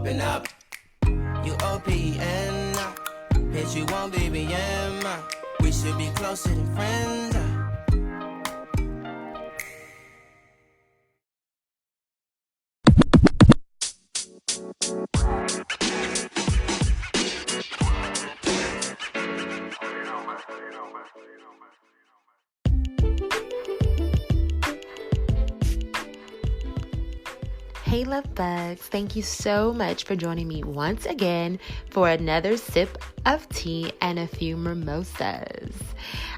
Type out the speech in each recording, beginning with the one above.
open up. You OPN, bitch, you won't BBM. We should be closer than friends. Hey love bugs, thank you so much for joining me once again for another sip of tea and a few mimosas.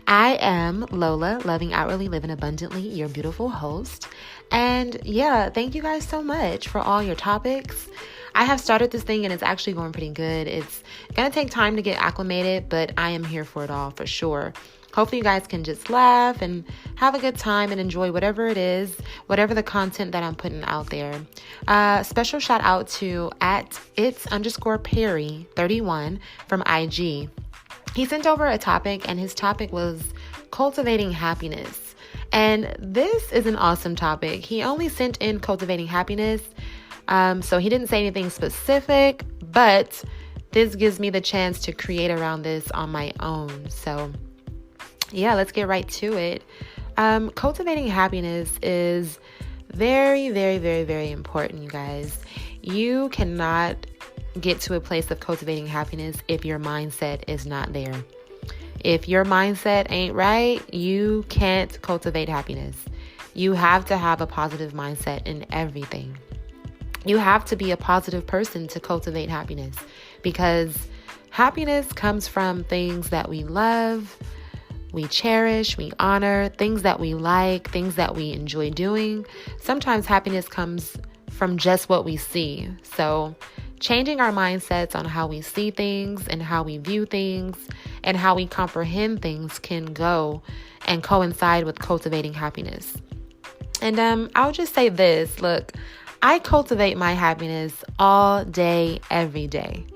I am Lola, loving outwardly, living abundantly, your beautiful host. And yeah, thank you guys so much for all your topics. I have started this thing and it's actually going pretty good. It's gonna take time to get acclimated, but I am here for it all for sure. Hopefully you guys can just laugh and have a good time and enjoy whatever it is, whatever the content that I'm putting out there. Special shout out to @its_Perry31 from IG. He sent over a topic and his topic was cultivating happiness. And this is an awesome topic. He only sent in cultivating happiness. So he didn't say anything specific, but this gives me the chance to create around this on my own. So yeah, let's get right to it. Cultivating happiness is very, very, very, very important, you guys. You cannot get to a place of cultivating happiness if your mindset is not there. If your mindset ain't right, you can't cultivate happiness. You have to have a positive mindset in everything. You have to be a positive person to cultivate happiness, because happiness comes from things that we love, we cherish, we honor, things that we like, things that we enjoy doing. Sometimes happiness comes from just what we see. So changing our mindsets on how we see things and how we view things and how we comprehend things can go and coincide with cultivating happiness. And I'll just say this, look, I cultivate my happiness all day, every day.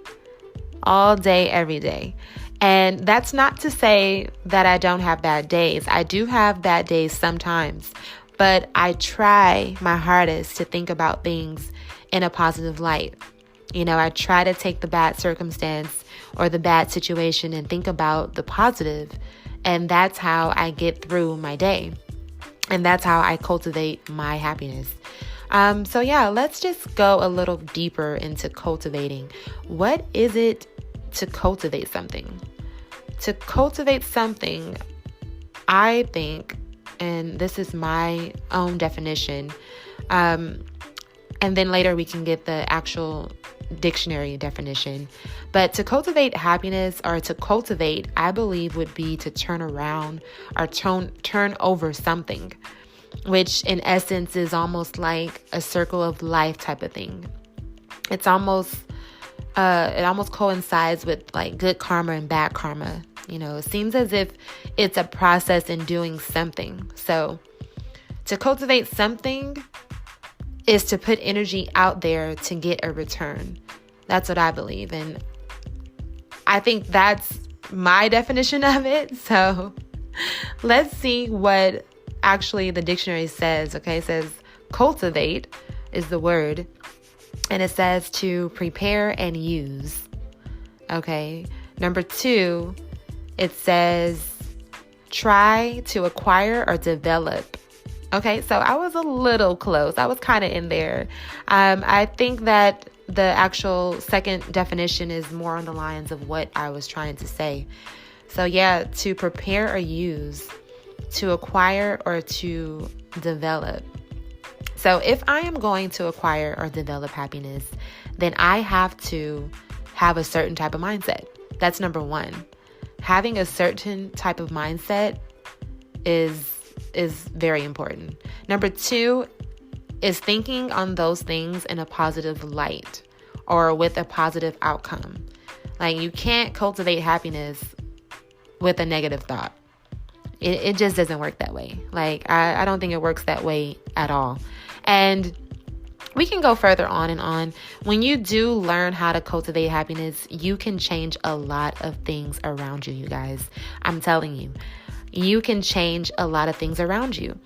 All day, every day. And that's not to say that I don't have bad days. I do have bad days sometimes, but I try my hardest to think about things in a positive light. You know, I try to take the bad circumstance or the bad situation and think about the positive. And that's how I get through my day. And that's how I cultivate my happiness. So yeah, let's just go a little deeper into cultivating. What is it to cultivate something? To cultivate something, I think, and this is my own definition, and then later we can get the actual dictionary definition. But to cultivate happiness, or to cultivate, I believe would be to turn around or turn over something, which in essence is almost like a circle of life type of thing. It almost coincides with like good karma and bad karma. You know, it seems as if it's a process in doing something. So to cultivate something is to put energy out there to get a return. That's what I believe. And I think that's my definition of it. So let's see what actually the dictionary says. Okay, it says cultivate is the word. And it says to prepare and use. Okay. Number 2, it says try to acquire or develop. Okay, so I was a little close. I was kind of in there. I think that the actual second definition is more on the lines of what I was trying to say. So yeah, to prepare or use, to acquire or to develop. So if I am going to acquire or develop happiness, then I have to have a certain type of mindset. That's number 1. Having a certain type of mindset is very important. Number 2 is thinking on those things in a positive light or with a positive outcome. Like, you can't cultivate happiness with a negative thought. It just doesn't work that way. Like, I don't think it works that way at all. And we can go further on and on. When you do learn how to cultivate happiness, you can change a lot of things around you, you guys. I'm telling you, you can change a lot of things around you.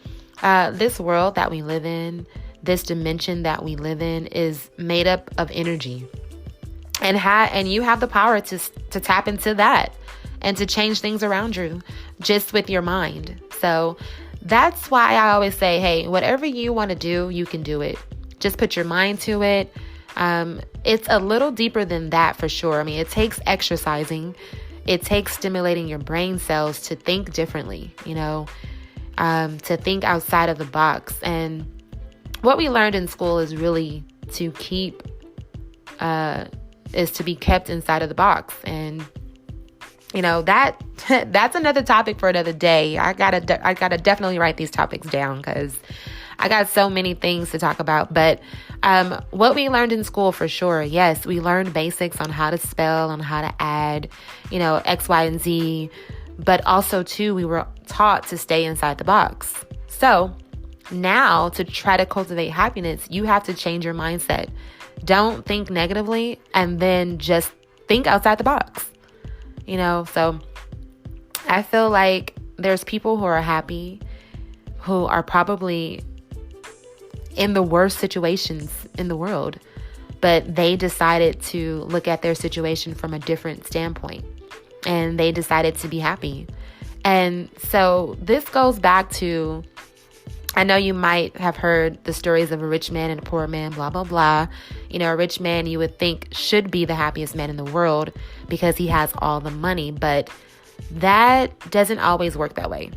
This world that we live in, this dimension that we live in is made up of energy. And you have the power to tap into that and to change things around you just with your mind. So that's why I always say, hey, whatever you want to do, you can do it. Just put your mind to it. It's a little deeper than that for sure. I mean, it takes exercising. It takes stimulating your brain cells to think differently, to think outside of the box. And what we learned in school is really to be kept inside of the box. And that's another topic for another day. I gotta definitely write these topics down because I got so many things to talk about. But what we learned in school for sure, yes, we learned basics on how to spell, on how to add, X, Y, and Z. But also, too, we were taught to stay inside the box. So now to try to cultivate happiness, you have to change your mindset. Don't think negatively and then just think outside the box. So I feel like there's people who are happy, who are probably in the worst situations in the world, but they decided to look at their situation from a different standpoint, and they decided to be happy. And so this goes back to, I know you might have heard the stories of a rich man and a poor man, blah, blah, blah. A rich man you would think should be the happiest man in the world because he has all the money, but that doesn't always work that way.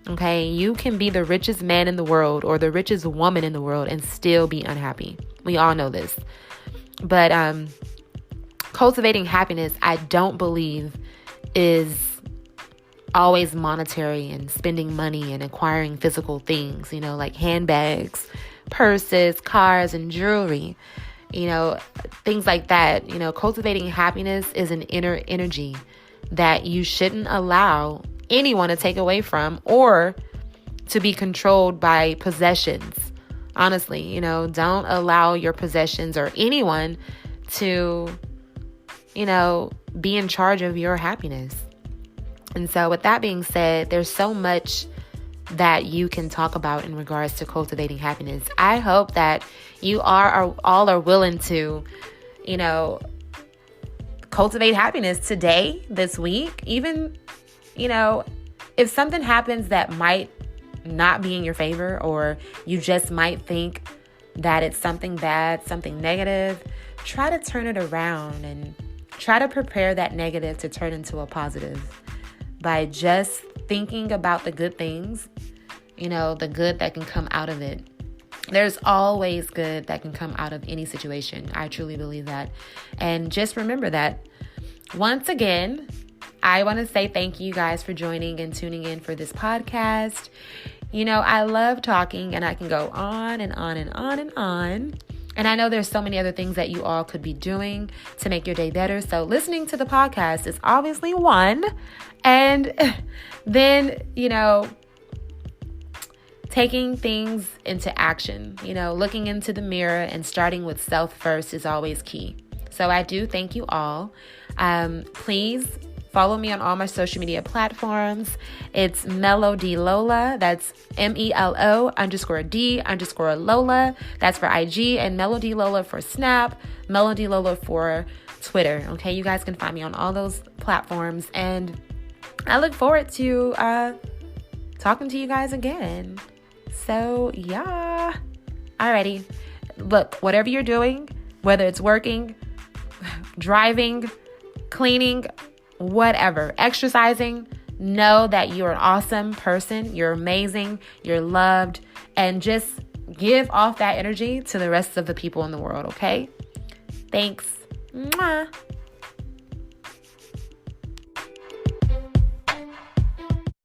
Okay, you can be the richest man in the world or the richest woman in the world and still be unhappy. We all know this. But cultivating happiness, I don't believe is always monetary and spending money and acquiring physical things, like handbags, purses, cars, and jewelry, things like that. Cultivating happiness is an inner energy that you shouldn't allow anyone to take away from or to be controlled by possessions. Honestly, don't allow your possessions or anyone to, be in charge of your happiness. And so with that being said, there's so much that you can talk about in regards to cultivating happiness. I hope that you all are willing to, cultivate happiness today, this week. Even, if something happens that might not be in your favor, or you just might think that it's something bad, something negative, try to turn it around and try to prepare that negative to turn into a positive by just thinking about the good things, the good that can come out of it. There's always good that can come out of any situation. I truly believe that. And just remember that. Once again, I want to say thank you guys for joining and tuning in for this podcast. I love talking, and I can go on and on and on and on. And I know there's so many other things that you all could be doing to make your day better. So listening to the podcast is obviously one. And then, taking things into action, looking into the mirror and starting with self first is always key. So I do thank you all. Please follow me on all my social media platforms. It's Melody Lola. That's MELO_D_Lola. That's for IG, and Melody Lola for Snap, Melody Lola for Twitter. Okay, you guys can find me on all those platforms, and I look forward to talking to you guys again. So yeah. Alrighty. Look, whatever you're doing, whether it's working, driving, cleaning, whatever, exercising, know that you're an awesome person. You're amazing. You're loved. And just give off that energy to the rest of the people in the world, okay? Thanks. Mwah.